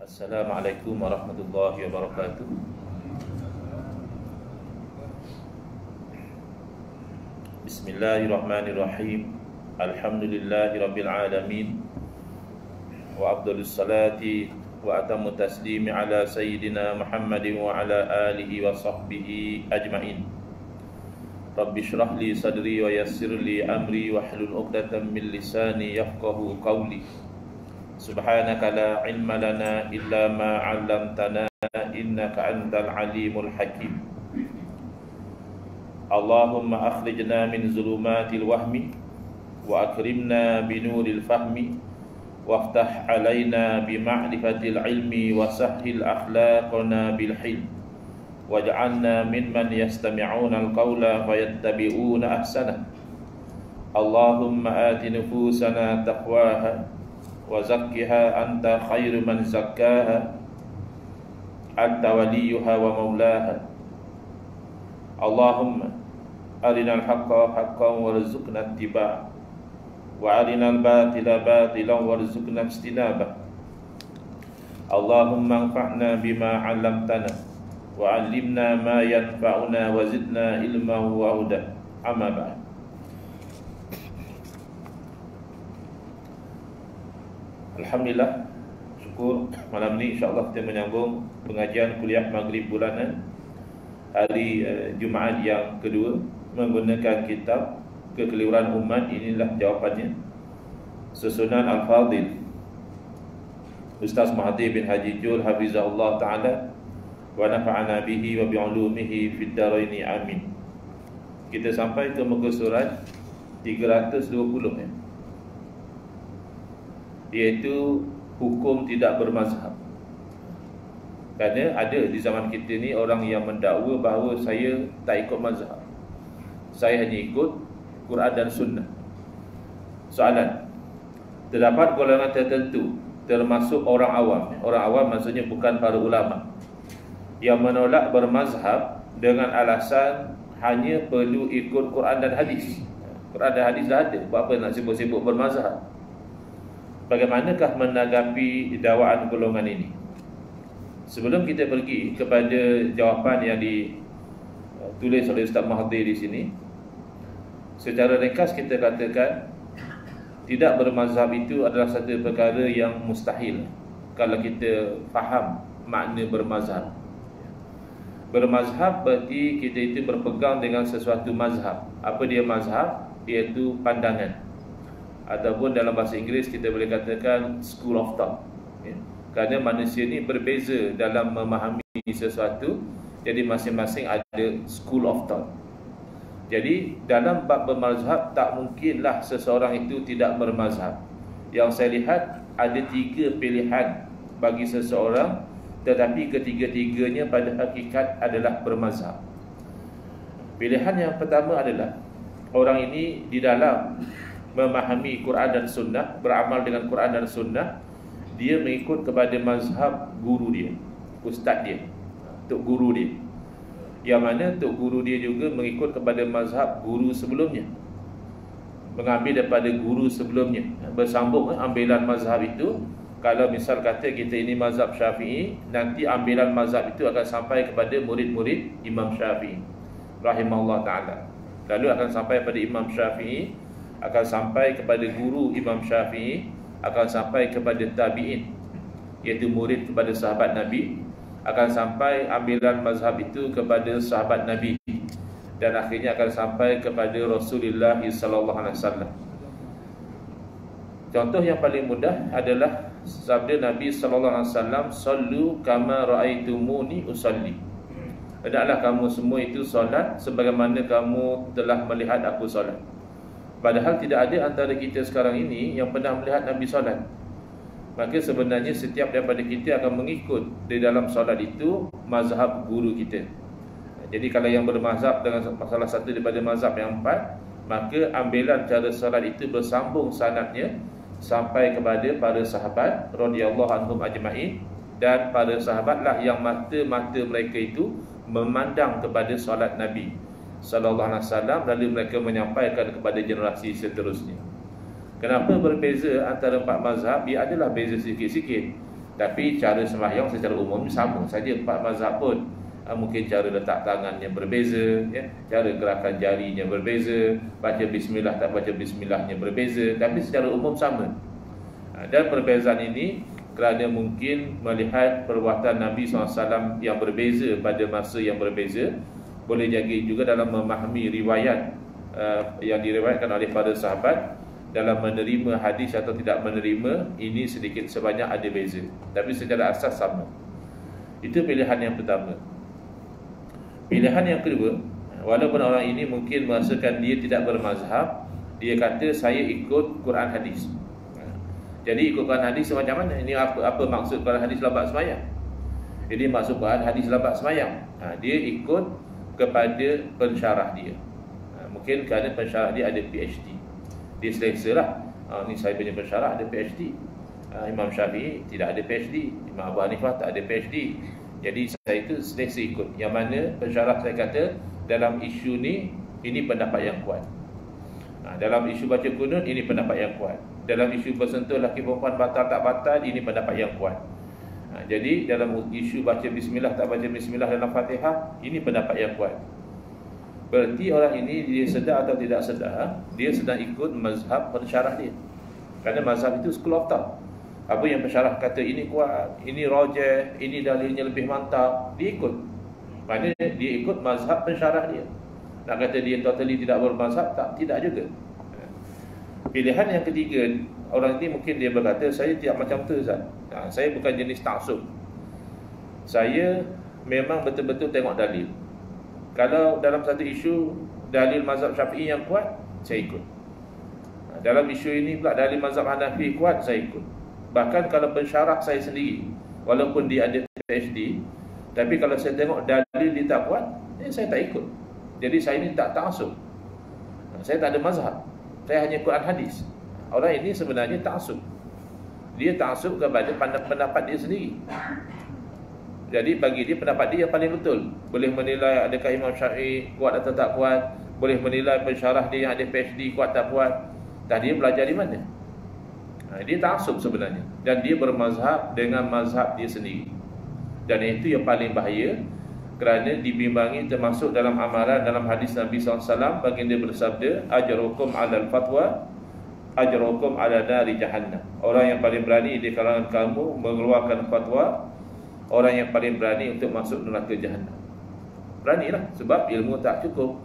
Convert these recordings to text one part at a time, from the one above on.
Assalamualaikum warahmatullahi wabarakatuh. Bismillahirrahmanirrahim. Alhamdulillahi rabbil alamin. Wa afdhalus salati wa atammu taslimi ala sayyidina Muhammadin wa ala alihi wa sahbihi ajma'in. Rabbi shrah li sadri wa yassir li amri wa hlul 'uqdatam min lisani yafqahu qawli. Subhanaka la ilma lana illa ma 'allamtana innaka antal alimul hakim. Allahumma akhrijna min zulumatil wahmi wa akrimna binuril fahmi waftah alaina bima'rifatil ilmi wa sahhil akhlaqana bil hilm waj'alna mimman yastami'una al-qawla fayattabi'una ahsana. Allahumma ati nufusana taqwaha wa zakkiha anta khairu man zakkaha anta waliyuha wa maulaha. Allahumma arinal haqqa haqqan warzuqna ittiba'a wa arinal batila batilan warzuqna ijtinabah. Allahumma anfa'na bima 'allamtana wa 'allimna ma yanfa'una wa zidna ilman wa huda. Amma ba'd. Alhamdulillah, syukur malam ni insya-Allah kita menyambung pengajian kuliah Maghrib bulanan hari Jumaat yang kedua menggunakan kitab Kekeliruan Umat. Inilah jawapannya, susunan Al-Fadhil Ustaz Mahathir bin Haji Jul hafizahullah ta'ala wa nafa'ana bihi wa bi'ulumihi fid dharaini amin. Kita sampai ke muka surat 320 ya, iaitu hukum tidak bermazhab. Kerana ada di zaman kita ni orang yang mendakwa bahawa saya tak ikut mazhab, saya hanya ikut Quran dan Sunnah. Soalan, terdapat golongan tertentu termasuk orang awam. Orang awam maksudnya bukan para ulama, yang menolak bermazhab dengan alasan hanya perlu ikut Quran dan hadis. Quran dan hadis dah ada, buat apa nak sibuk-sibuk bermazhab? Bagaimanakah menanggapi dakwaan golongan ini? Sebelum kita pergi kepada jawapan yang ditulis oleh Ustaz Mahathir di sini, secara ringkas kita katakan tidak bermazhab itu adalah satu perkara yang mustahil kalau kita faham makna bermazhab. Bermazhab berarti kita itu berpegang dengan sesuatu mazhab. Apa dia mazhab? Iaitu pandangan, ataupun dalam bahasa Inggeris kita boleh katakan school of thought ya. Kerana manusia ni berbeza dalam memahami sesuatu, jadi masing-masing ada school of thought. Jadi dalam bab bermazhab tak mungkinlah seseorang itu tidak bermazhab. Yang saya lihat ada 3 pilihan bagi seseorang, tetapi ketiga-tiganya pada hakikat adalah bermazhab. Pilihan yang pertama adalah orang ini di dalam memahami Quran dan Sunnah, beramal dengan Quran dan Sunnah, dia mengikut kepada mazhab guru dia, ustaz dia, tok guru dia. Yang mana tok guru dia juga mengikut kepada mazhab guru sebelumnya, mengambil daripada guru sebelumnya, bersambung ambilan mazhab itu. Kalau misal kata kita ini mazhab Syafi'i, nanti ambilan mazhab itu akan sampai kepada murid-murid Imam Syafi'i rahimahullah ta'ala. Lalu akan sampai pada Imam Syafi'i, akan sampai kepada guru Imam Syafi'i, akan sampai kepada tabi'in, iaitu murid kepada sahabat Nabi, akan sampai ambilan mazhab itu kepada sahabat Nabi, dan akhirnya akan sampai kepada Rasulullah sallallahu alaihi wasallam. Contoh yang paling mudah adalah sabda Nabi sallallahu alaihi wasallam, "Sallu kama raaitumuni usalli." Hendaklah kamu semua itu solat sebagaimana kamu telah melihat aku solat. Padahal tidak ada antara kita sekarang ini yang pernah melihat Nabi solat. Maka sebenarnya setiap daripada kita akan mengikut di dalam solat itu mazhab guru kita. Jadi kalau yang bermazhab dengan salah satu daripada mazhab yang 4, maka ambilan cara solat itu bersambung sanadnya sampai kepada para sahabat radhiyallahu anhum ajma'in, dan para sahabatlah yang mata-mata mereka itu memandang kepada solat Nabi sallallahu alaihi wasallam, lalu mereka menyampaikan kepada generasi seterusnya. Kenapa berbeza antara 4 mazhab? Ia adalah beza sikit-sikit. Tapi cara sembahyang secara umum sama saja. 4 mazhab pun mungkin cara letak tangannya berbeza, ya, cara gerakan jarinya berbeza, baca bismillah tak baca bismillahnya berbeza, tapi secara umum sama. Dan perbezaan ini kerana mungkin melihat perbuatan Nabi SAW yang berbeza pada masa yang berbeza. Boleh jadi juga dalam memahami riwayat yang diriwayatkan oleh para sahabat, dalam menerima hadis atau tidak menerima, ini sedikit sebanyak ada beza, tapi secara asas sama. Itu pilihan yang pertama. Pilihan yang kedua, walaupun orang ini mungkin merasakan dia tidak bermazhab, dia kata saya ikut Quran hadis. Jadi ikut Quran hadis macam mana? Ini apa maksud Quran hadis labat semayang? Jadi maksud Quran hadis labat semayang, dia ikut kepada pensyarah dia. Mungkin kerana pensyarah dia ada PhD, dia selesa lah. Ni saya punya pensyarah ada PhD. Imam Syafi'i tidak ada PhD, Imam Abu Hanifah tak ada PhD. Jadi saya itu selesa ikut yang mana pensyarah saya kata dalam isu ni, ini pendapat yang kuat. Dalam isu baca kunut, ini pendapat yang kuat. Dalam isu bersentuh laki perempuan batal tak batal, ini pendapat yang kuat. Jadi dalam isu baca bismillah tak baca bismillah dalam Fatihah, ini pendapat yang kuat. Berarti orang ini dia sedar atau tidak sedar, dia sedang ikut mazhab pensyarah dia. Kerana mazhab itu school of thought. Apa yang pensyarah kata ini kuat, ini rajih, ini dalilnya lebih mantap, dia ikut. Maknanya dia ikut mazhab pensyarah dia. Nak kata dia totally tidak bermazhab, tidak juga. Pilihan yang ketiga, orang ini mungkin dia berkata, saya tidak macam tu Ustaz. Saya bukan jenis taksub. Saya memang betul-betul tengok dalil. Kalau dalam satu isu dalil mazhab Syafi'i yang kuat, saya ikut. Dalam isu ini pula dalil mazhab Hanafi kuat, saya ikut. Bahkan kalau pensyarah saya sendiri, walaupun dia ada PhD, tapi kalau saya tengok dalil dia tak kuat, saya tak ikut. Jadi saya ini tak taksub. Saya tak ada mazhab, saya hanya Quran hadis. Orang ini sebenarnya taksub. Dia taksub kepada pendapat dia sendiri. Jadi bagi dia pendapat dia yang paling betul. Boleh menilai adakah Imam Syafi'i kuat atau tak kuat, boleh menilai pensyarah dia yang ada PhD kuat tak kuat. Dan dia belajar di mana? Dia taksub sebenarnya, dan dia bermazhab dengan mazhab dia sendiri. Dan itu yang paling bahaya, kerana dibimbangi termasuk dalam amalan dalam hadis Nabi SAW. Baginda bersabda, ajrukum alal fatwa, ajrukum ala dari jahannam. Orang yang paling berani di kalangan kamu mengeluarkan fatwa, orang yang paling berani untuk masuk neraka jahannam. Beranilah, sebab ilmu tak cukup,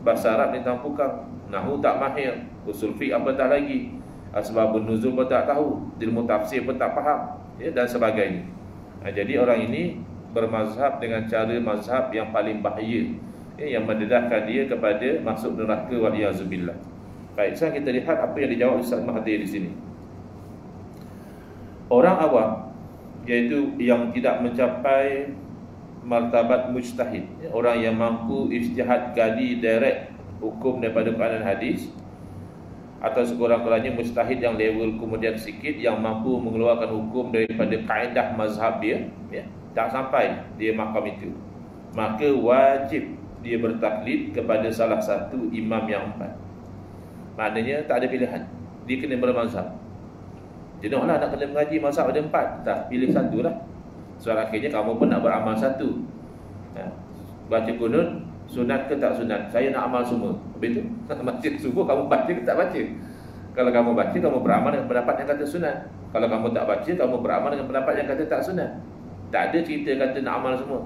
bahasa Arab ni tampukang, nahu tak mahir, usul fiqh apatah lagi, asbabun nuzul pun tak tahu, ilmu tafsir pun tak faham, ya, dan sebagainya. Jadi orang ini bermazhab dengan cara mazhab yang paling bahaya, ya, yang mendedahkan dia kepada masuk neraka waliyazubillah. Baik, sekarang kita lihat apa yang dijawab Ustaz Mahathir di sini. Orang awam, iaitu yang tidak mencapai martabat mujtahid, orang yang mampu ijtihad gali direct hukum daripada Quran dan hadis, atau sekurang-kurangnya mujtahid yang level kemudian sikit, yang mampu mengeluarkan hukum daripada kaedah mazhab dia, ya, tak sampai dia makam itu, maka wajib dia bertaklid kepada salah satu imam yang empat. Maknanya tak ada pilihan, dia kena bermazhab. Jenuhlah nak kena mengaji mazhab ada empat, tak, pilih satu lah. Soal akhirnya kamu pun nak beramal satu. Baca kunut, sunat ke tak sunat? Saya nak amal semua. Betul? Masjid subuh kamu baca ke tak baca? Kalau kamu baca, kamu beramal dengan pendapat yang kata sunat. Kalau kamu tak baca, kamu beramal dengan pendapat yang kata tak sunat. Tak ada cerita kata nak amal semua.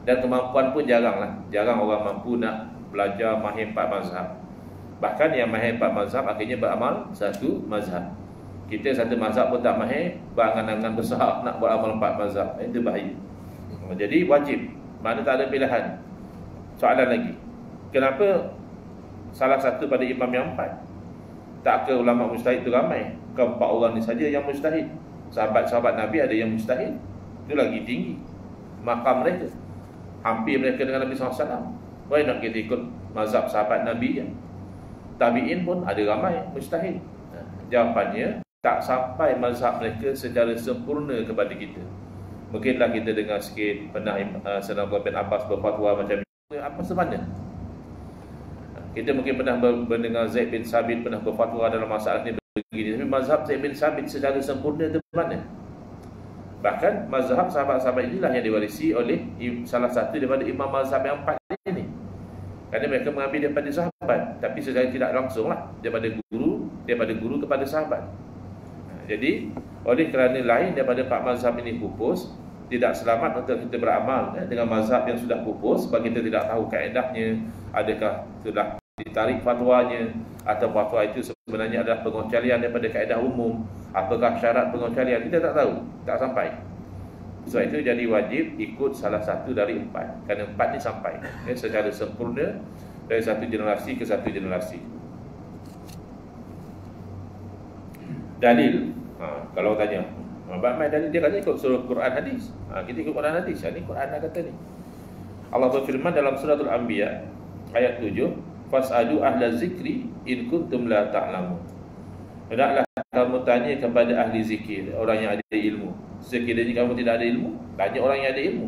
Dan kemampuan pun jarang lah. Jarang orang mampu nak belajar mahir 4 mazhab. Bahkan yang mahir 4 mazhab akhirnya beramal satu mazhab. Kita satu mazhab pun tak mahir, berangan-angan besar nak beramal 4 mazhab. Itu bahaya. Jadi wajib, mana tak ada pilihan. Soalan lagi, kenapa salah satu pada imam yang 4? Tak ke ulama mujtahid itu ramai? Ke-4 orang ni saja yang mujtahid. Sahabat-sahabat Nabi ada yang mujtahid, itu lagi tinggi makam mereka, hampir mereka dengan Nabi SAW. Why nak kita ikut mazhab sahabat Nabi ya? Tabi'in pun ada ramai mujtahid. Jawapannya, tak sampai mazhab mereka secara sempurna kepada kita. Mungkinlah kita dengar sikit pernah Sayyidina Abdullah bin Abbas berfatwa macam ni. Apa sebenarnya? Kita mungkin pernah mendengar Zaid bin Sabit pernah berfatwa dalam masalah ni begini. Tapi mazhab Zaid bin Sabit secara sempurna itu mana? Bahkan mazhab sahabat-sahabat inilah yang diwarisi oleh salah satu daripada imam mazhab yang 4 ini. Kerana mereka mengambil daripada sahabat, tapi secara tidak langsung lah, daripada guru kepada sahabat. Jadi oleh kerana lain daripada 4 mazhab ini pupus, tidak selamat untuk kita beramal dengan mazhab yang sudah pupus, sebab kita tidak tahu kaedahnya, adakah sudah ditarik fatwanya, atau fatwa itu sebenarnya adalah pengecualian daripada kaedah umum, apakah syarat pengecualian, kita tak tahu, tak sampai. Sebab itu jadi wajib ikut salah satu dari 4, kerana 4 ni sampai secara sempurna dari satu generasi ke satu generasi. Dalil, kalau tanya Bagaimana dalil, dia kata ikut surah Quran hadis. Kita ikut Quran hadis. Ini Quran dah kata ni. Allah berfirman dalam suratul Anbiya ayat 7, fas'alu ahla zikri in kuntum la ta'lamun. Hendaklah kamu tanya kepada ahli zikir, orang yang ada ilmu. Sekiranya kamu tidak ada ilmu, tanya orang yang ada ilmu.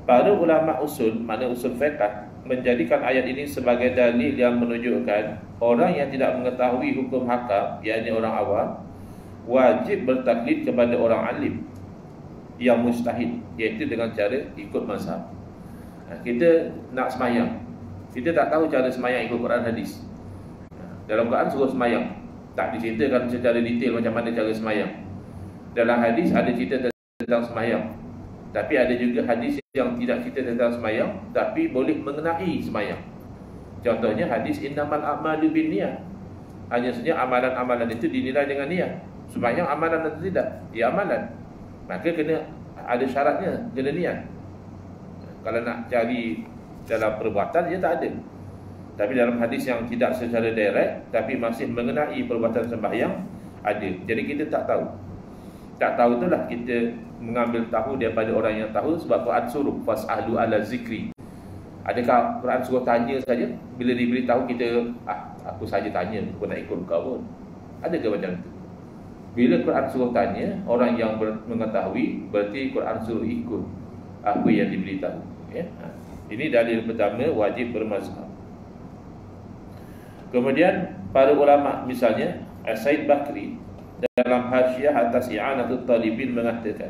Para ulama usul, mana usul fiqh, menjadikan ayat ini sebagai dalil yang menunjukkan orang yang tidak mengetahui hukum hakam, yakni orang awam, wajib bertaklid kepada orang alim yang mustahid, iaitu dengan cara ikut mazhab. Kita nak semayang, kita tak tahu cara semayang ikut Quran hadis. Dalam Quran suruh semayang, tak diceritakan secara detail macam mana cara semayang. Dalam hadis ada cerita tentang semayang, tapi ada juga hadis yang tidak cerita tentang semayang, tapi boleh mengenai semayang. Contohnya hadis innamal a'malu binniyat. Hanya saja amalan-amalan itu dinilai dengan niat. Semayang amalan atau tidak? Ya amalan. Maka kena ada syaratnya, kena niat. Kalau nak cari dalam perbuatan, dia tak ada. Tapi dalam hadis yang tidak secara direct, tapi masih mengenai perbuatan sembahyang, ada. Jadi kita tak tahu. Tak tahu itulah kita mengambil tahu daripada orang yang tahu, sebab Quran suruh fas'alu ala zikri. Adakah Quran suruh tanya saja? Bila diberitahu kita, aku saja tanya, aku nak ikut kau pun. Adakah macam itu? Bila Quran suruh tanya, orang yang mengetahui, berarti Quran suruh ikut apa yang diberitahu. Ini dalil pertama, wajib bermazhab. Kemudian para ulama, misalnya Said Bakri dalam hasyiah atas I'anatul Talibin mengatakan,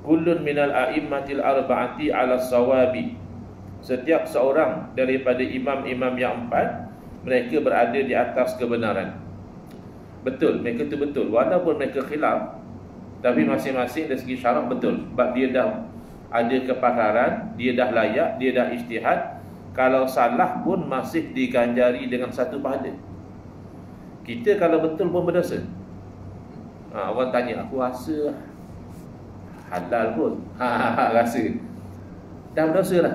kullun minal a'immatil arba'ati ala sawabi. Setiap seorang daripada imam-imam yang 4, mereka berada di atas kebenaran. Betul, mereka itu betul. Walaupun mereka khilaf, tapi masing-masing dari segi syarak betul. Sebab dia dah ada kepakaran, dia dah layak, dia dah ijtihad. Kalau salah pun masih diganjari dengan satu pahala. Kita kalau betul pun berdosa. Orang tanya, aku rasa halal pun. Rasa dah berdosa lah.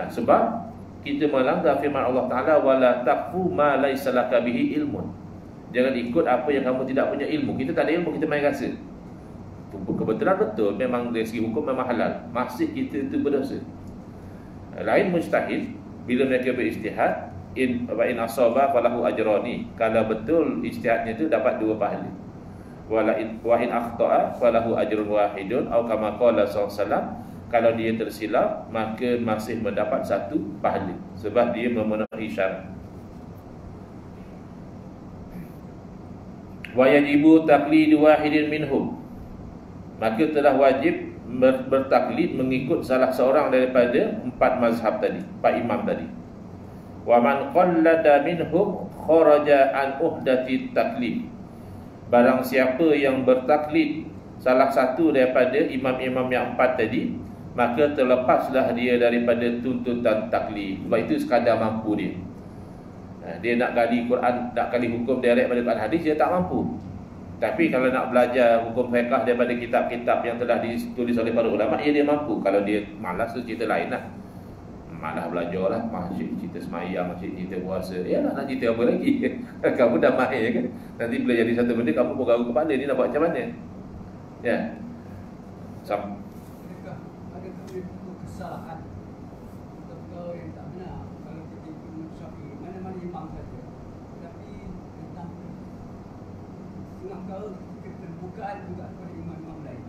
Sebab kita melanggar firman Allah Ta'ala, wala taqfu ma laysa laka bihi ilmun. Jangan ikut apa yang kamu tidak punya ilmu. Kita tak ada ilmu, kita main rasa. Kebetulan betul, memang dari segi hukum memang halal, masih kita itu berdosa. Lain mustahil, bila mereka berijtihad, in asaba falahu ajrani. Kalau betul ijtihadnya itu dapat 2 pahala. Wa in akhta'a falahu ajrun wahidun, atau kama qala sallallahu alaihi wasallam, kalau dia tersilap maka masih mendapat 1 pahala, sebab dia memenuhi syarat. Wa yajibu taqlid wahidin minhum. Maka telah wajib bertaklid mengikut salah seorang daripada 4 mazhab tadi, 4 imam tadi. Wa man qallada minhum kharaja an uhdati taklid. Barang siapa yang bertaklid salah satu daripada imam-imam yang 4 tadi, maka terlepaslah dia daripada tuntutan taklid. Sebab itu sekadar mampu dia. Dia nak gali Quran, nak gali hukum direct pada Quran hadis, dia tak mampu. Tapi kalau nak belajar hukum fiqh daripada kitab-kitab yang telah ditulis oleh para ulama, dia mampu. Kalau dia malas tu cerita lain lah. Malas belajar lah, masjid cerita semayang, masjid cerita puasa. Yalah, nak cerita apa lagi? Kamu dah mahir kan. Nanti bila jadi satu benda, kamu bergaul kepala, ni nak buat macam mana? Ya. Adakah kesalahan atau yang tak benar kalau kita ikut Syafi'i, mana-mana imam saja, tapi tentang perkara keterbukaan juga kepada imam-imam lain?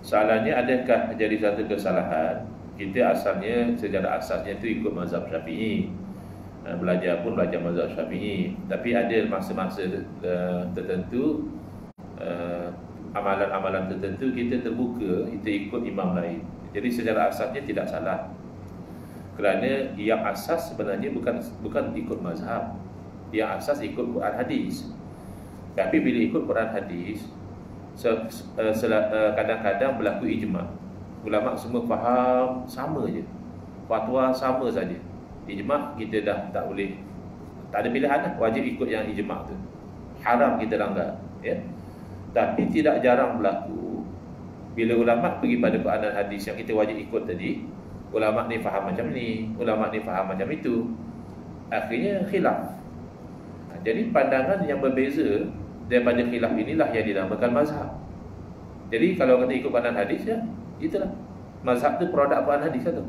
Soalannya, adakah jadi satu kesalahan? Kita asalnya, secara asasnya itu ikut mazhab Syafi'i. Belajar pun belajar mazhab Syafi'i. Tapi ada masa-masa tertentu amalan-amalan tertentu, kita terbuka, kita ikut imam lain. Jadi secara asasnya tidak salah, kerana yang asas sebenarnya bukan ikut mazhab, yang asas ikut Quran hadis. Tapi bila ikut Quran hadis, kadang-kadang berlaku ijma'. Ulama semua faham sama je, fatwa sama saja. Ijma' kita dah tak boleh, tak ada pilihan lah, wajib ikut yang ijma' tu. Haram kita langgar, ya. Tapi tidak jarang berlaku bila ulama pergi pada Quran dan hadis yang kita wajib ikut tadi, ulama ni faham macam ni, ulama ni faham macam itu, akhirnya khilaf. Jadi pandangan yang berbeza daripada khilaf inilah yang dinamakan mazhab. Jadi kalau kita ikut Quran dan hadis, ya itulah mazhab tu produk Quran hadis tu.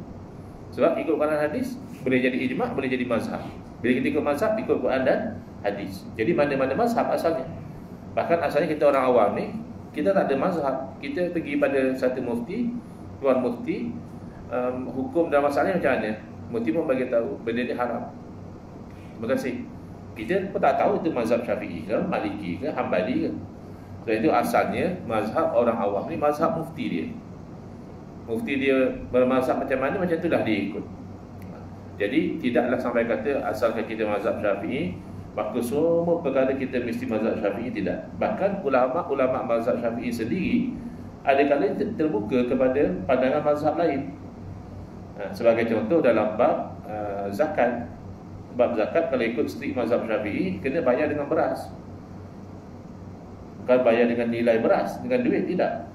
Sebab ikut Quran dan hadis boleh jadi ijma', boleh jadi mazhab. Bila kita ikut mazhab, ikut Quran dan hadis. Jadi mana-mana mazhab asalnya. Bahkan asalnya kita orang awam ni, kita tak ada mazhab. Kita pergi pada satu mufti, tuan mufti, hukum dan masalahnya macam mana, mufti pun bagi tahu benda ni haram. Terima kasih. Kita pun tak tahu itu mazhab Syafi'i ke, Maliki ke, Hambali ke. So itu asalnya mazhab orang awam ni mazhab mufti dia. Mufti dia bermazhab macam mana, macam itulah dia ikut. Jadi tidaklah sampai kata asalkan kita mazhab Syafi'i maka semua perkara kita mesti mazhab Syafi'i, tidak. Bahkan ulama-ulama mazhab Syafi'i sendiri ada kali terbuka kepada pandangan mazhab lain. Sebagai contoh dalam bab zakat. Bab zakat kalau ikut strict mazhab Syafi'i, kena bayar dengan beras. Bukan bayar dengan nilai beras, dengan duit, tidak.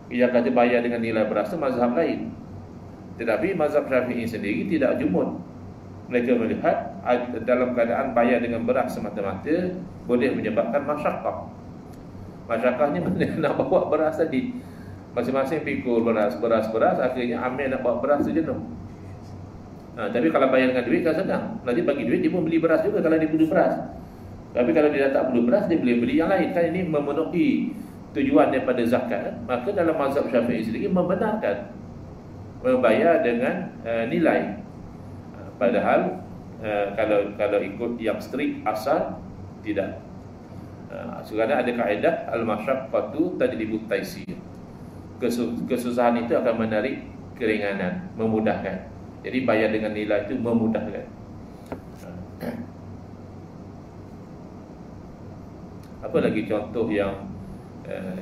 Yang kata bayar dengan nilai beras itu mazhab lain. Tetapi mazhab Syafi'i sendiri tidak jumud. Mereka melihat dalam keadaan bayar dengan beras semata-mata boleh menyebabkan masyaqqah. Masyaqqahnya mana nak bawa beras tadi. Masing-masing pikul beras, akhirnya ambil nak bawa beras tu jenuh. Tapi kalau bayar dengan duit kan senang. Nanti bagi duit dia pun beli beras juga kalau dia perlu beras. Tapi kalau dia tak perlu beras, dia boleh beli yang lain. Kan ini memenuhi tujuan daripada zakat. Maka dalam mazhab Syafi'i sendiri membenarkan membayar dengan nilai. Padahal kalau ikut yang strict asal, tidak. Sekarang ada kaedah al-masyaqqatu tajlibu taysir. Kesusahan itu akan menarik keringanan, memudahkan. Jadi bayar dengan nilai itu memudahkan. Apa lagi contoh yang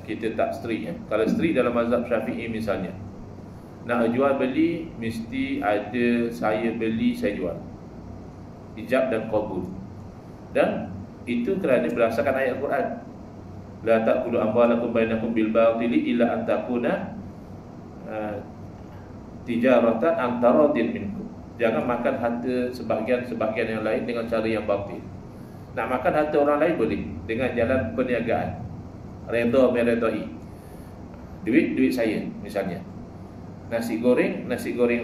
kita tak strict, ya? Kalau strict dalam mazhab Syafi'i misalnya, nak jual beli mesti ada saya beli, saya jual, ijab dan qabul. Dan itu kerana berdasarkan ayat Quran, la ta'kulu amwalakum bainakum bil batili illa an takuna tijaratan an taradin minkum. Jangan makan harta sebahagian yang lain dengan cara yang batil. Nak makan harta orang lain boleh dengan jalan perniagaan, redha meredai. Duit saya misalnya, nasi goreng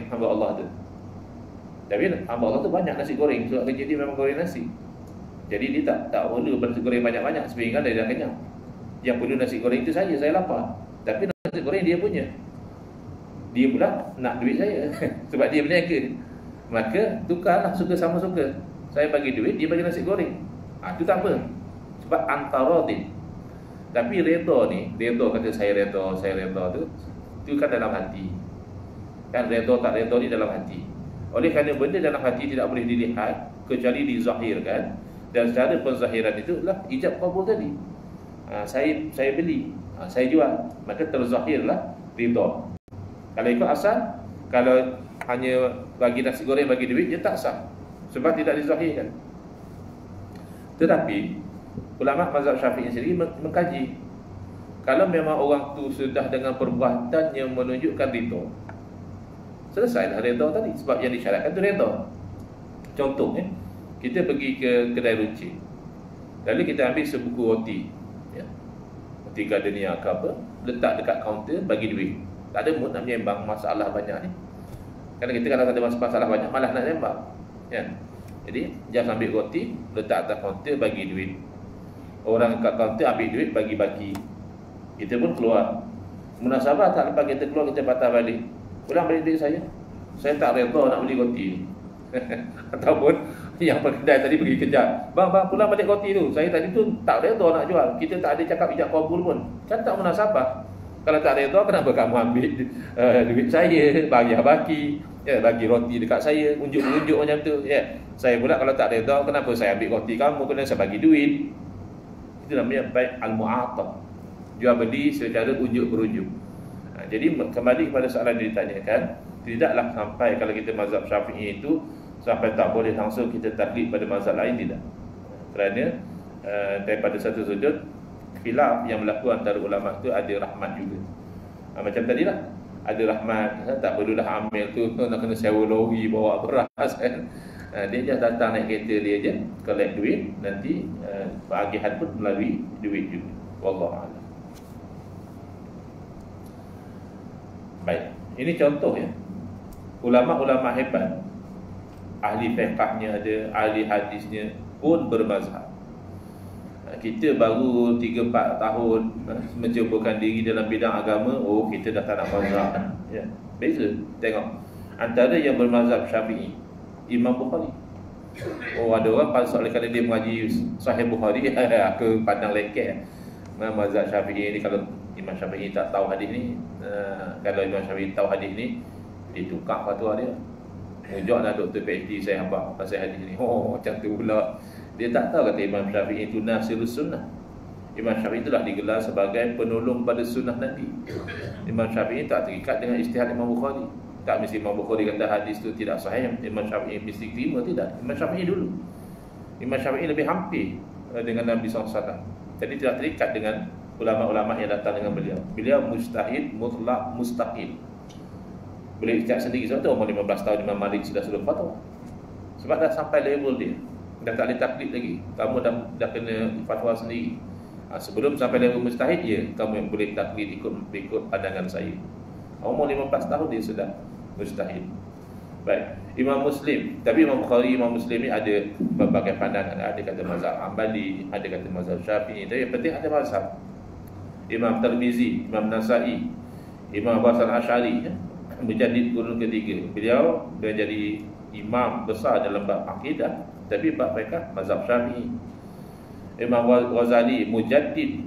hamba Allah tu. Tapi hamba Allah tu banyak nasi goreng, sebab kerja dia memang goreng nasi. Jadi dia tak perlu nasi goreng banyak-banyak, sehingga dia dah kenyang. Yang perlu nasi goreng itu saya lapar. Tapi nasi goreng dia punya, dia pula nak duit saya sebab dia berniaga. Maka tukarlah, suka sama suka. Saya bagi duit, dia bagi nasi goreng. Itu tak apa, sebab antaradin. Tapi redha kata saya redha tu kan dalam hati. Kan redha tak redha ni dalam hati. Oleh kerana benda dalam hati tidak boleh dilihat kecuali dizahirkan, dan secara penzahiran itulah ijab qabul tadi. Saya beli, saya jual, maka terzahirlah ridha. Kalau ikut asal, kalau hanya bagi nasi goreng, bagi duit, dia tak sah sebab tidak dizahirkan. Tetapi ulama mazhab Syafi'i sendiri mengkaji, kalau memang orang tu sudah dengan perbuatan yang menunjukkan ridha, selesailah redha tadi, sebab yang disyaratkan tu redha. Contohnya, kita pergi ke kedai runcit, lalu kita ambil sebuku roti, ya, roti gardenia ke apa, letak dekat kaunter, bagi duit. Tak ada mood nak menyembang, masalah banyak ni. Kerana kita kalau ada masalah banyak, malah nak sembang, ya. Jadi just ambil roti, letak atas kaunter, bagi duit. Orang kat kaunter ambil duit, bagi-bagi. Kita pun keluar. Munasabah tak, lepas kita keluar, kita patah balik. Pulang balik duit saya tak redha nak beli roti ni. Ataupun Yang kedai tadi pergi kejar, bang pulang balik roti tu. Saya tadi tu tak redha nak jual. Kita tak ada cakap ijab kabul pun. Kan tak munasabah. Kalau tak redha, kenapa kamu ambil duit saya, bagi baki, bagi roti dekat saya, unjuk-unjuk macam tu. Saya pula kalau tak redha, kenapa saya ambil roti kamu, kena saya bagi duit. Itu namanya baik al-mu'atab. Jual beli secara unjuk berunjuk. Jadi kembali kepada soalan yang ditanyakan, tidaklah sampai kalau kita mazhab Syafi'i itu sampai tak boleh langsung kita taklid pada mazhab lain, tidak. Kerana daripada satu sudut khilaf yang berlaku antara ulama tu ada rahmat juga. Macam tadilah, ada rahmat, tak perlulah amil tu nak kena sewa lori bawa beras kan. Dia just datang naik kereta dia je, collect duit, nanti bahagian pun melalui duit juga. Wallahu a'lam. Baik, ini contoh ya. Ulama-ulama hebat, ahli fiqhnya ada, ahli hadisnya pun bermazhab. Kita baru 3-4 tahun mencubakan diri dalam bidang agama, kita dah tak nak mazhab. Ya, beza. Tengok, antara yang bermazhab Syafi'i, Imam Bukhari. Ada orang pasal kerana dia mengaji Sahih Bukhari, aku pandang lekeh. Mazhab Syafi'i ni, kalau Imam Syafi'i tak tahu hadis ni, kalau Imam Syafi'i tahu hadis ni, dia tukar fatwa dia. Mujaklah doktor PhD saya hamba pasal hadis ni. Macam tu pula. Dia tak tahu kata Imam Syafi'i itu nasirus sunnah. Imam Syafi'i itulah digelar sebagai penolong pada sunnah Nabi. Imam Syafi'i tak terikat dengan ijtihad Imam Bukhari. Tak mesti Imam Bukhari kata hadis itu tidak sahih, Imam Syafi'i mesti terima, tidak. Imam Syafi'i dulu. Imam Syafi'i lebih hampir dengan Nabi SAW. Jadi tidak terikat dengan ulama-ulama yang datang dengan beliau. Beliau mujtahid mutlak mustaqil. Boleh ijtihad sendiri. Sebab tu umur 15 tahun Imam Malik sudah fatwa. Sebab dah sampai level dia, dah tak boleh taklid lagi. Kamu dah kena fatwa sendiri. Sebelum sampai level mujtahid, kamu yang boleh taklid ikut pandangan saya. Umur 15 tahun dia sudah mujtahid. Baik, Imam Muslim. Tapi Imam Bukhari, Imam Muslim ni ada berbagai pandangan. Ada kata mazhab Hanbali, ada kata mazhab Syafi'i. Tapi yang penting ada mazhab. Imam Tirmizi, Imam Nasa'i, Imam Abu Hasan Asy'ari, Mujaddid kurun ketiga. Beliau jadi imam besar dalam bab akidah, tapi bab fiqh mazhab Syafi'i. Imam Ghazali, Mujaddid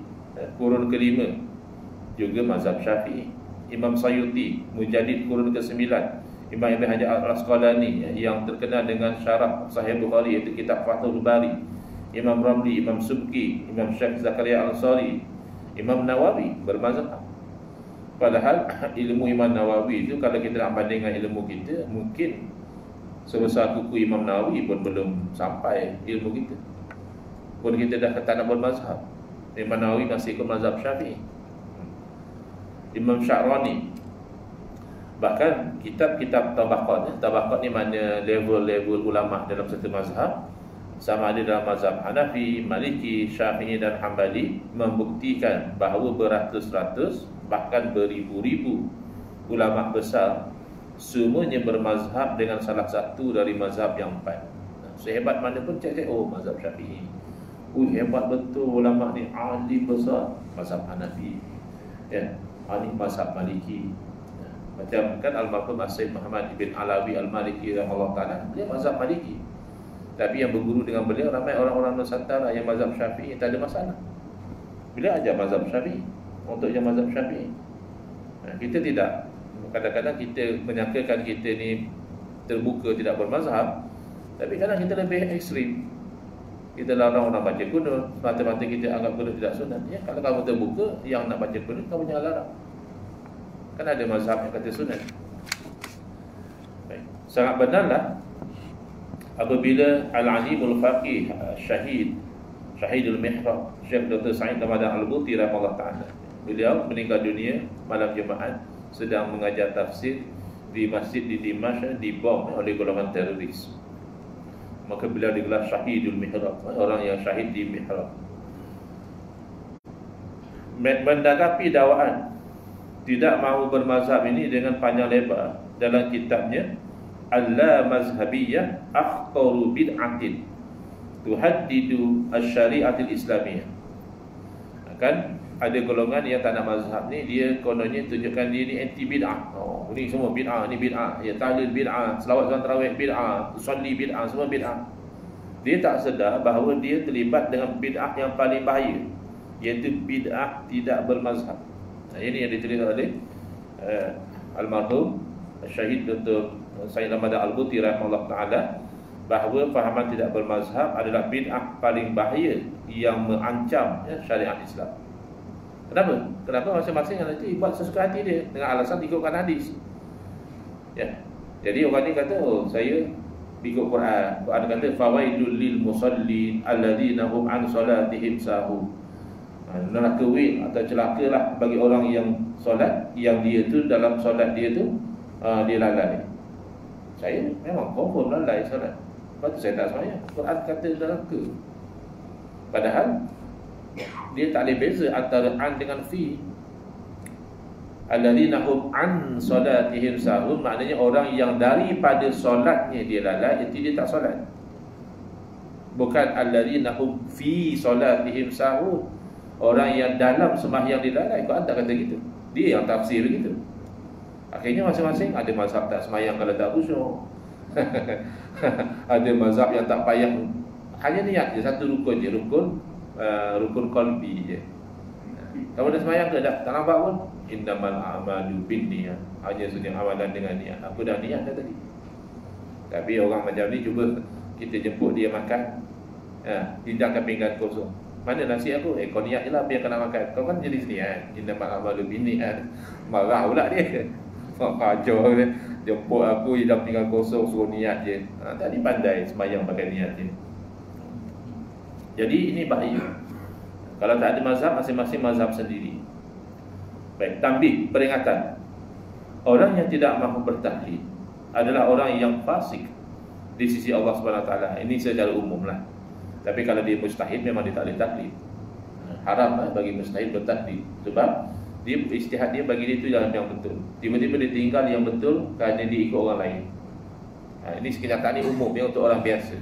kurun kelima, juga mazhab Syafi'i. Imam Sayuti, Mujaddid kurun ke-9. Imam Ibn Hajar Al-Asqalani yang terkenal dengan syarah Sahih Bukhari, iaitu kitab Fathul Bari. Imam Ramli, Imam Subki, Imam Syekh Zakaria Al-Ansari, Imam Nawawi bermazhab. Padahal ilmu Imam Nawawi itu, kalau kita nak bandingkan ilmu kita, mungkin sebesar kuku Imam Nawawi pun belum sampai ilmu kita. Pun kita dah tak nak bermazhab. Imam Nawawi masih ikut mazhab Syafi'i. Imam Sya'rani, bahkan kitab-kitab tabaqat. Tabaqat ni mana level-level ulama dalam satu mazhab, sama ada dalam mazhab Hanafi, Maliki, Syafi'i dan Hanbali, membuktikan bahawa beratus-ratus, bahkan beribu-ribu ulama besar semuanya bermazhab dengan salah satu dari mazhab yang 4. Sehebat mana pun cek-cek, mazhab Syafi'i. Hebat betul ulama ni, alim besar, mazhab Hanafi. Ini mazhab Maliki. Macam kan almarhum Sayyid Muhammad bin Alawi Al-Maliki rahimahullah ta'ala, dia mazhab Maliki. Tapi yang berguru dengan beliau ramai orang-orang Nusantara yang mazhab Syafi'i, tak ada masalah. Beliau ajar mazhab Syafi'i, untuk yang mazhab Syafi'i. Kita tidak. Kadang-kadang kita menyangkakan kita ni terbuka, tidak bermazhab. Tapi kadang kita lebih ekstrim. Kita larang orang baca kunut, mata-mata kita anggap kunut tidak sunat. Kalau kamu terbuka, yang nak baca kunut, kamu jangan larang. Kan ada mazhab yang kata sunat. Baik. Sangat benarlah apabila Al-Alimul Faqih Syahidul Mihrab, Syekh Dr. Sa'id Ramadan Al-Buti rahimahullah ta'ala, beliau meninggal dunia malam Jumaat sedang mengajar tafsir di masjid di Dimashq, dibom oleh golongan teroris. Maka beliau digelar Syahidul Mihrab, orang yang syahid di mihrab. Menanggapi dakwaan tidak mahu bermazhab ini dengan panjang lebar, dalam kitabnya Al-Mazhabiyah Akhtaru Bid'atin Tuhaddidu Al-Syari'atil Islamiyah. Kan ada golongan yang tak nak mazhab ni, dia kononnya tunjukkan dia ni anti bid'ah. Ni semua bid'ah, ni bid'ah. Tahlil bid'ah, selawat zaman tarawih bid'ah, usolli bid'ah, semua bid'ah. dia tak sedar bahawa dia terlibat dengan bid'ah yang paling bahaya, iaitu bid'ah tidak bermazhab. Ini yang ditulis oleh almarhum Syahid Dr. Sayyid Ramadan Al-Buti rahimahullah ta'ala, bahawa fahaman tidak bermazhab adalah bid'ah paling bahaya yang mengancam syariat Islam. Kenapa? Kenapa masing-masing nanti buat sesuka hati dia dengan alasan ikutkan hadis. Jadi orang ni kata, saya ikut Quran. Quran kata fawaidul lil musallin alladzina hum an salatihim sahun. Neraka wil atau celakalah bagi orang yang solat, yang dia tu dalam solat dia tu dia lalai. Saya memang confirm lalai solat, lepas tu saya tak sembahyang. Quran kata neraka. Padahal dia tak boleh beza antara an dengan fi. Alladzina hum an salatihim sahun, maknanya orang yang daripada solatnya dia lalai, itu dia tak solat. Bukan alladzina hum fi salatihim sahun, orang yang dalam sembahyang dia lalai. Quran tak kata gitu, dia yang tafsir gitu. Akhirnya masing-masing ada mazhab tak sembahyang kalau tak khusyuk. Ada mazhab yang tak payah, hanya niat je, satu rukun je, rukun qalbi je. Kalau dah sembahyang ke tak nampak pun, innamal a'malu binniyat, hanya sunyi amalan dengan niat. Aku dah niat dah tadi. Tapi orang macam ni, cuba kita jemput dia makan, hidangkan pinggan kosong. Mana nasi aku? Kau niat je lah apa yang kena makan. Kau kan jadi niat, innamal a'malu binniyat. Marah pula dia. Kacau dia. Jemput aku hidang pinggan kosong, suruh niat je. Tadi pandai sembahyang pakai niat je. Jadi ini bahaya. Kalau tak ada mazhab, masing-masing mazhab sendiri. Baik, tambih, peringatan. Orang yang tidak mahu bertaklid adalah orang yang fasik di sisi Allah SWT. Ini secara umum lah. Tapi kalau dia mustahid, memang dia tak boleh taklid. Haram bagi mustahid bertaklid. Sebab dia ijtihad dia bagi dia itu jalan yang betul. Tiba-tiba dia tinggal yang betul kerana dia ikut orang lain. Ini kenyataan ini umum ya, untuk orang biasa.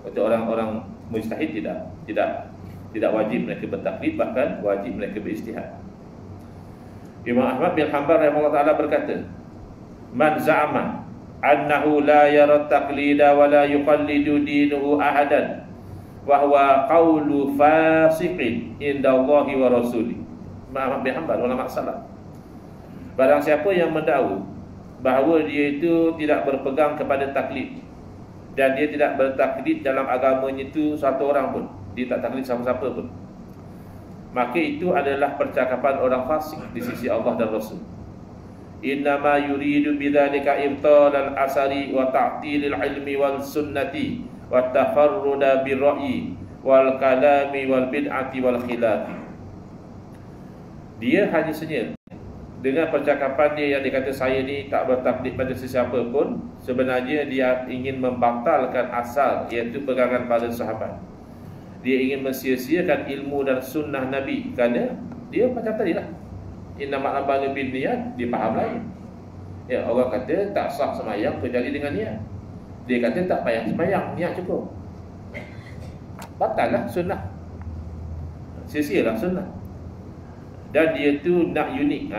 Untuk orang-orang mujtahid tidak wajib mereka bertaklid, bahkan wajib mereka berijtihad. Imam Ahmad bin Hanbal rahimahullah taala berkata, "Man za'ama annahu la yara taqlida wa la yuqallidu dinuhu ahadan wa huwa qawlu fasiqin inda Allahi wa rasuli." Imam Ahmad bin Hanbal, ulama salaf. Barang siapa yang mendakwa bahawa dia itu tidak berpegang kepada taklid dan dia tidak bertaklid dalam agamanya itu satu orang pun, dia tak taklid siapa-siapa pun, maka itu adalah percakapan orang fasik di sisi Allah dan Rasul. Innama yuridu bidzalika ibtal al-asari wa ta'til al-ilmi wal sunnati wa tafarruda birra'yi wal kalami wal bid'ati wal khilafi. Dia hanya senyap dengan percakapan dia yang dikata saya ni tak bertaklid pada sesiapa pun. Sebenarnya dia ingin membatalkan asal, iaitu pegangan para sahabat. Dia ingin mensia-siakan ilmu dan sunnah Nabi, kerana dia macam tadi lah, innamal a'malu binniyat, dia faham lain. Ya, orang kata tak sah sembahyang kecuali dengan niat. Dia kata tak payah sembahyang, niat cukup. Batal lah sunnah, sia-sialah sunnah. Dan dia tu nak unik,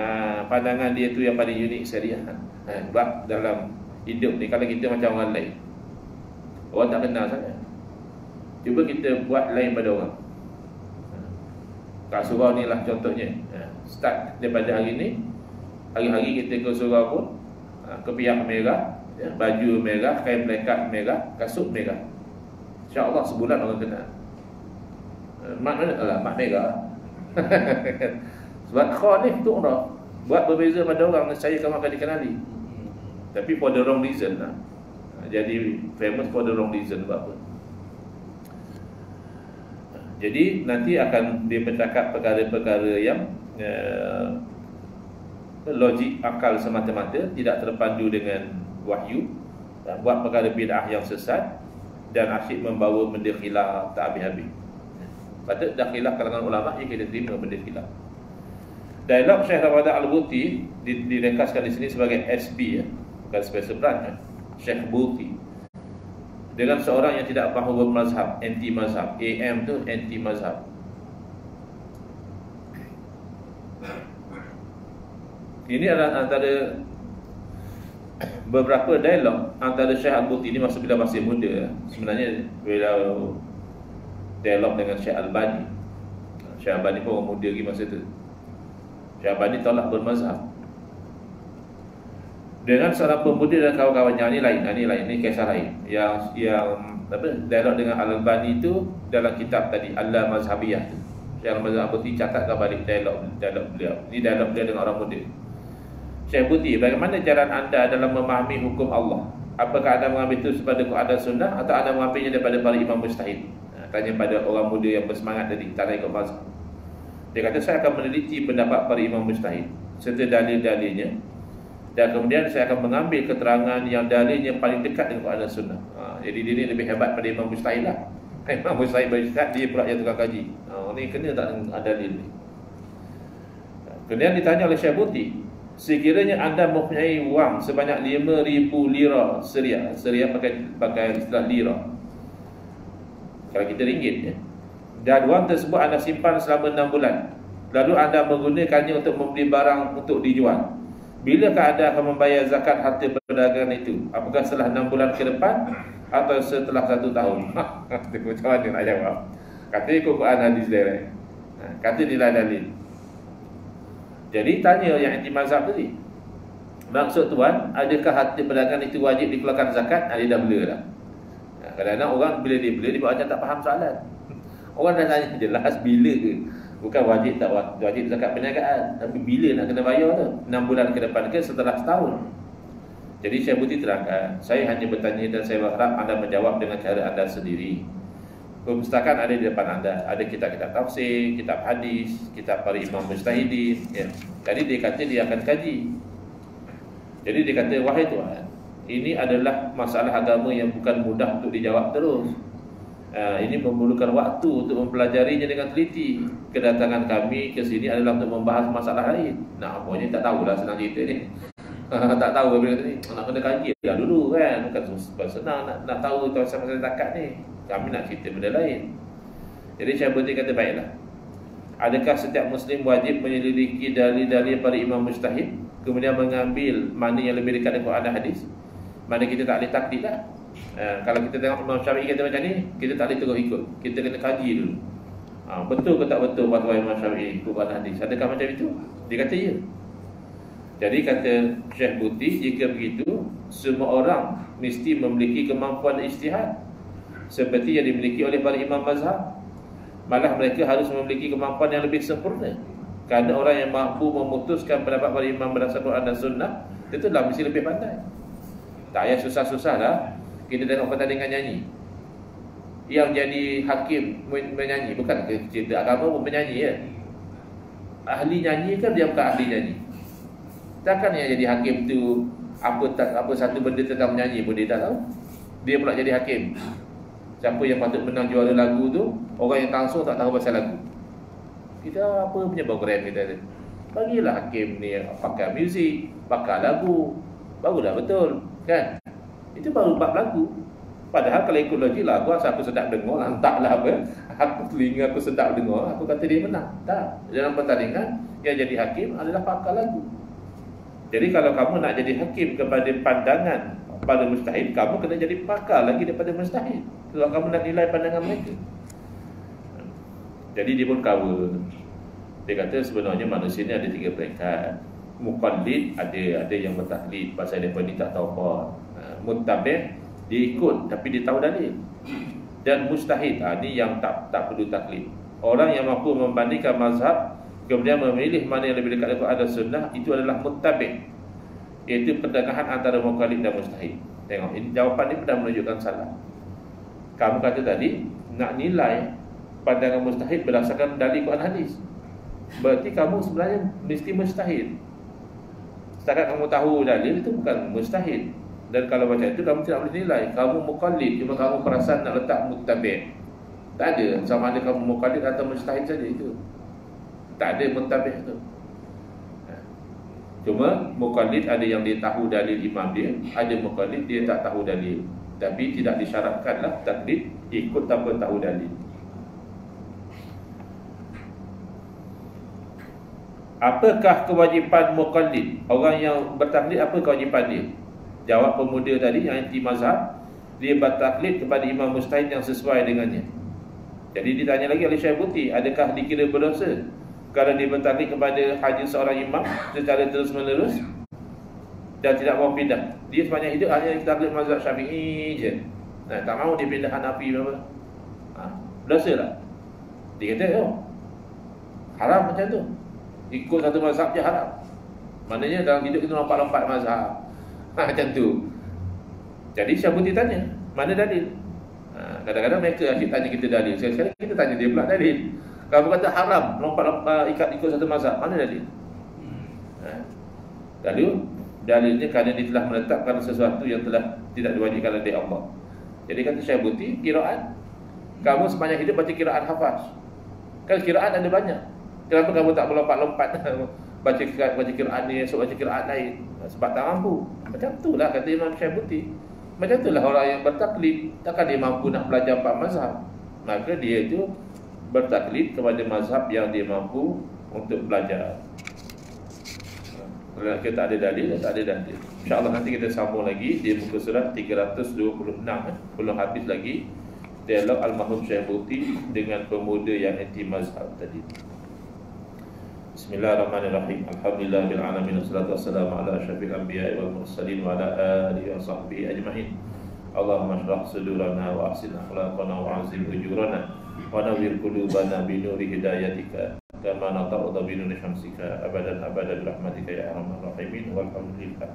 pandangan dia tu yang paling unik syariah. Sebab dalam hidup ni, kalau kita macam orang lain, orang tak kenal sangat, cuba kita buat lain pada orang. Kat surau ni lah contohnya. Start daripada hari ni, hari-hari kita ke surau pun, kepiak merah, baju merah, kain melekat merah, kasut merah. InsyaAllah sebulan orang kenal. Mak mana? Alah, mak merah. Sebab khalif tu orang buat berbeza pada orang, saya kamu akan dikenali. Tapi for the wrong reason lah. Jadi famous for the wrong reason. Sebab apa? Jadi nanti akan dia bercakap perkara-perkara yang logik akal semata-mata, tidak terpandu dengan wahyu, dan buat perkara bid'ah yang sesat, dan asyik membawa benda khilaf tak habis-habis. Patut dah khilaf kalangan ulama, ya kita terima benda khilaf. Dialog Syekh Ramadan Al-Buti direkaskan di sini sebagai SB, bukan special branch, Syekh Buti, dengan seorang yang tidak mahu bermazhab, anti mazhab. AM tu anti mazhab. Ini adalah antara beberapa dialog antara Syekh Al-Buti ni masa bila masih muda. Sebenarnya bila dialog dengan Syekh Al-Bani. Syekh Al-Bani pun orang muda lagi masa tu. Syekh Al-Bani tolak bermazhab. Dengan seorang pemuda dan kawan-kawannya, ni lain, ni kisah lain. Yang dialog dengan Al-Albani itu dalam kitab tadi Al-Mazhabiyah tu. Syekh Al-Buti catatkan balik dialog beliau. Ini dialog beliau dengan orang muda. Syekh Buti, bagaimana jalan anda dalam memahami hukum Allah? Apakah anda mengambil itu daripada Quran dan Sunnah atau anda mengambilnya daripada para imam mujtahid? Tanya pada orang muda yang bersemangat tadi, tak nak ikut mazhab. Dia kata, saya akan meneliti pendapat para imam mujtahid serta dalil-dalilnya, dan kemudian saya akan mengambil keterangan yang dalilnya paling dekat dengan Quran dan Sunnah. Jadi dia ni lebih hebat pada imam mujtahid lah. Imam mujtahid berijtihad, dia pula yang tukang kaji. Ni kena tak dengan dalil ni. Kemudian ditanya oleh Syekh Buti, sekiranya anda mempunyai wang sebanyak 5,000 lira Syria. Syria pakai istilah lira. Kalau kita ringgit ya. Dan wang tersebut anda simpan selama 6 bulan. Lalu anda menggunakannya untuk membeli barang untuk dijual. Bilakah anda akan membayar zakat harta perdagangan itu? Apakah setelah 6 bulan ke depan atau setelah 1 tahun? Macam mana nak jawab? Kata ikut Quran hadis direct. Kata nilai dalil. Jadi tanya yang anti mazhab tadi. Maksud tuan, adakah harta perdagangan itu wajib dikeluarkan zakat? Dia dah bela dah. Kadang-kadang orang bila dia bela, dia buat macam tak faham soalan. Orang dah tanya jelas bila ke. Bukan wajib tak wajib zakat perniagaan, tapi bila nak kena bayar tu? 6 bulan ke depan ke setelah setahun? Jadi Syekh Buti terangkan, saya hanya bertanya dan saya berharap anda menjawab dengan cara anda sendiri. Perpustakaan ada di depan anda. Ada kitab-kitab tafsir, kitab hadis, kitab para imam mujtahidin ya. Jadi dia kata dia akan kaji. Jadi dia kata, wahai tuan, ini adalah masalah agama yang bukan mudah untuk dijawab terus. Ini memerlukan waktu untuk mempelajarinya dengan teliti. Kedatangan kami ke sini adalah untuk membahas masalah lain. Nah, pokoknya tak tahulah senang cerita ni. Tak tahu bila kata ni, nak kena kaji lah dulu kan. Bukan senang nak tahu masalah zakat ni. Kami nak cerita benda lain. Jadi Syekh Buti kata, baiklah. Adakah setiap Muslim wajib menyelidiki dalil-dalil para imam mujtahid, kemudian mengambil mana yang lebih dekat dengan Quran dan hadis? Mana kita tak boleh taklid lah. Kalau kita tengok Imam Syafi'i kata macam ni, kita tak boleh terus ikut. Kita kena kaji dulu. Betul ke tak betul fatwa Imam Syafi'i ikut Quran dan hadis? Adakah macam itu? Dia kata ya. Jadi kata Syekh Buti, jika begitu, semua orang mesti memiliki kemampuan ijtihad seperti yang dimiliki oleh para imam mazhab. Malah mereka harus memiliki kemampuan yang lebih sempurna. Kerana orang yang mampu memutuskan pendapat para imam berdasarkan Quran dan Sunnah, itulah mesti lebih pandai. Tak payah susah-susah lah. Kita tengok pertandingan nyanyi, yang jadi hakim menyanyi, bukan cerita agama pun menyanyi ya. Ahli nyanyi kan dia bukan ahli nyanyi. Takkan yang jadi hakim tu apa satu benda tentang menyanyi pun dia tak tahu. Dia pula jadi hakim. Siapa yang patut menang juara lagu tu, orang yang langsung tak tahu pasal lagu. Kita apa punya program kita tu? Bagilah hakim ni pakar muzik, pakar lagu, barulah betul kan? Itu baru bab lagu. Padahal kalau ikut logik lagu, aku sedap dengar, lantaklah apa, aku telinga aku sedap dengar, aku kata dia menang. Tak. Dalam pertandingan, yang jadi hakim adalah pakar lagu. Jadi kalau kamu nak jadi hakim kepada pandangan pada mujtahid, kamu kena jadi pakar lagi daripada mujtahid. Kalau kamu nak nilai pandangan mereka. Jadi dia pun cover. Dia kata sebenarnya manusia ni ada 3 peringkat. Muqallid, ada yang bertaklid pasal dia pun tak tahu apa. Muttabi', dia ikut tapi dia tahu dalil. Dan mujtahid, ni yang tak perlu taklid. Orang yang mampu membandingkan mazhab, kemudian memilih mana yang lebih dekat dengan Quran dan Sunnah, itu adalah muttabi', iaitu pertengahan antara muqallid dan mujtahid. Tengok, ini jawapan ni pernah menunjukkan salah. Kamu kata tadi nak nilai pandangan mujtahid berdasarkan dalil Quran hadis. Berarti kamu sebenarnya mesti mujtahid. Setakat kamu tahu dalil itu bukan mujtahid. Dan kalau macam itu kamu tidak boleh nilai. Kamu muqallid, cuma kamu perasan nak letak muttabi'. Tak ada sama ada kamu muqallid atau mujtahid saja itu. Tak ada muttabi' tu. Cuma muqallid ada yang dia tahu dalil imam dia, ada muqallid dia tak tahu dalil. Tapi tidak disyaratkanlah taklid ikut tanpa tahu dalil. Apakah kewajipan muqallid? Orang yang bertaklid, apa kewajipan dia? Jawab pemuda tadi yang anti mazhab, dia bertaklid kepada imam mujtahid yang sesuai dengannya. Jadi ditanya lagi oleh Syekh Buti, adakah dikira berdosa kalau dia bertaklid kepada haji seorang imam secara terus menerus dan tidak mau pindah? Dia sepanjang hidup hanya taklid mazhab Syafi'i je. Nah, tak mau dia pindah Hanafi apa. Berdosa tak? Dia kata, oh, haram macam tu. Ikut satu mazhab je haram. Maknanya dalam hidup kita lompat-lompat mazhab. Macam tu. Jadi Syekh Buti tanya, mana dalil? Kadang-kadang mereka asyik tanya kita dalil. Sekali-sekali kita tanya dia pula dalil. Kalau kata haram, lompat-lompat ikut satu mazhab, mana dalil? Dalilnya kerana dia telah menetapkan sesuatu yang telah tidak diwajibkan oleh Allah. Jadi kata Syekh Buti, qiraat, kamu sepanjang hidup baca qiraat hafaz. Kan qiraat ada banyak. Kenapa kamu tak melompat-lompat baca qiraat ni, esok baca qiraat lain? Sebab tak mampu. Macam itulah kata Imam Syekh Buti. Macam itulah orang yang bertaklid, takkan dia mampu nak belajar 4 mazhab. Maka dia itu bertaklid kepada mazhab yang dia mampu untuk belajar. Kalau kita tak ada dalil, tak ada dalil. InsyaAllah nanti kita sambung lagi di muka surat 326. Belum habis lagi dialog almarhum Syekh Buti dengan pemuda yang anti mazhab tadi. Bismillahirrahmanirrahim. Alhamdulillahirabbil alamin, wassalatu wassalamu ala asyrafil anbiya'i wal mursalin wa ala alihi wa sahbihi ajma'in. Allahumma shrah sudurana wa ahsin akhlaqana wa azim ujurana wa nawwir qulubana bi nuri hidayatika kama nata'udhu bi nuri syamsika abadan abada bi rahmatika ya arhamar rahimin walhamdulillah.